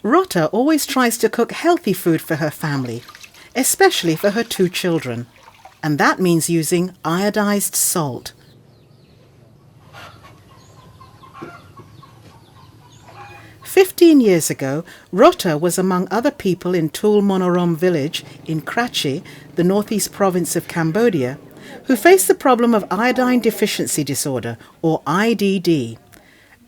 Ratha always tries to cook healthy food for her family, especially for her 2 children, and that means using iodized salt. "15 years ago, Ratha was among other people in Toul Monorum village in Kratie, the northeast province of Cambodia, who faced the problem of iodine deficiency disorder, or IDD.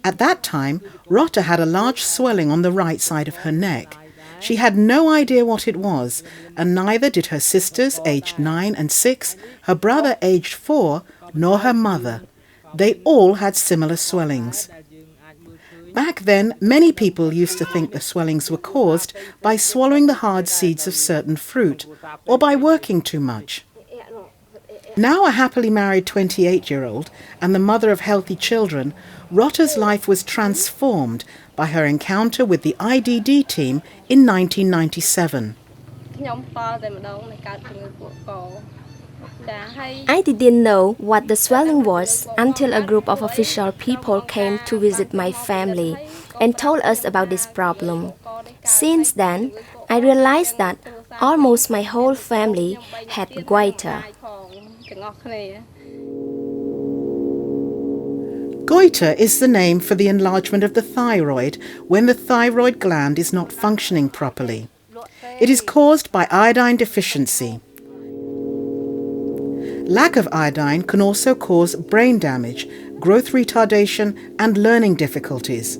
At that time, Ratha had a large swelling on the right side of her neck. She had no idea what it was, and neither did her sisters, aged 9 and 6, her brother, aged 4, nor her mother. They all had similar swellings. Back then, many people used to think the swellings were caused by swallowing the hard seeds of certain fruit, or by working too much. Now a happily married 28-year-old and the mother of healthy children, Ratha's life was transformed by her encounter with the IDD team in 1997. I didn't know what the swelling was until a group of official people came to visit my family and told us about this problem. Since then, I realized that almost my whole family had goiter. Goiter is the name for the enlargement of the thyroid when the thyroid gland is not functioning properly. It is caused by iodine deficiency. Lack of iodine can also cause brain damage, growth retardation, and learning difficulties.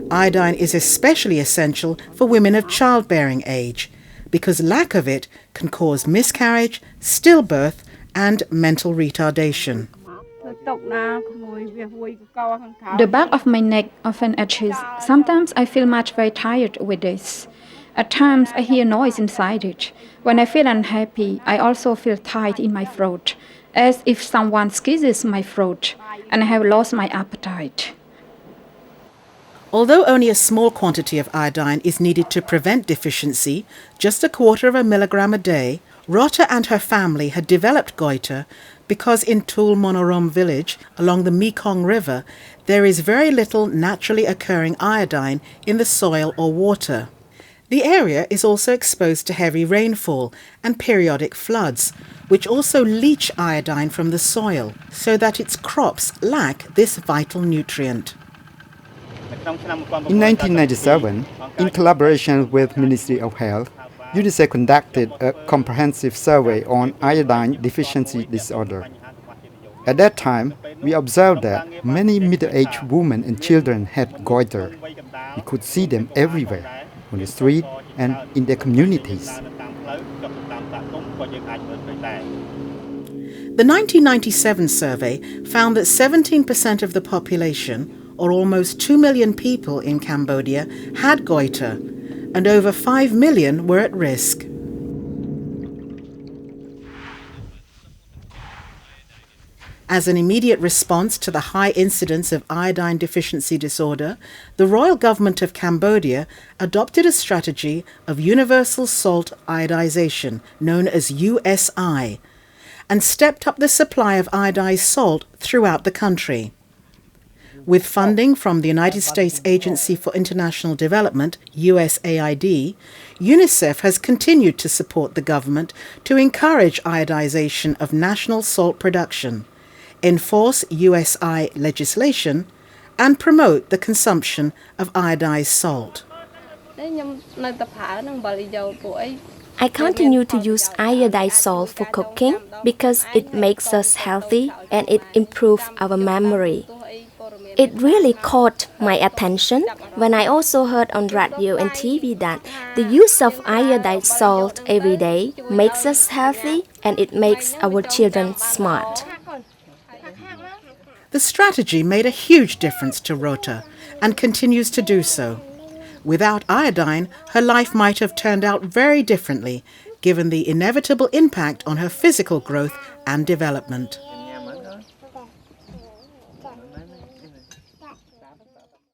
Iodine is especially essential for women of childbearing age, because lack of it can cause miscarriage, stillbirth, and mental retardation. The back of my neck often itches. Sometimes I feel very tired with this. At times I hear noise inside it. When I feel unhappy, I also feel tight in my throat, as if someone squeezes my throat, and I have lost my appetite. Although only a small quantity of iodine is needed to prevent deficiency, just 1/4 milligram a day, Ratha and her family had developed goiter because in Toul Monorum village, along the Mekong River, there is very little naturally occurring iodine in the soil or water. The area is also exposed to heavy rainfall and periodic floods, which also leach iodine from the soil, so that its crops lack this vital nutrient. In 1997, in collaboration with Ministry of Health, UNICEF conducted a comprehensive survey on iodine deficiency disorder. At that time, we observed that many middle-aged women and children had goiter. We could see them everywhere, on the street and in their communities. The 1997 survey found that 17% of the population, or almost 2 million people in Cambodia, had goiter, and over 5 million were at risk. As an immediate response to the high incidence of iodine deficiency disorder, the Royal Government of Cambodia adopted a strategy of universal salt iodization, known as USI, and stepped up the supply of iodized salt throughout the country. With funding from the United States Agency for International Development, USAID, UNICEF has continued to support the government to encourage iodization of national salt production, enforce USI legislation, and promote the consumption of iodized salt. I continue to use iodized salt for cooking because it makes us healthy and it improves our memory. It really caught my attention when I also heard on radio and TV that the use of iodized salt every day makes us healthy and it makes our children smart. The strategy made a huge difference to Ratha and continues to do so. Without iodine, her life might have turned out very differently, given the inevitable impact on her physical growth and development.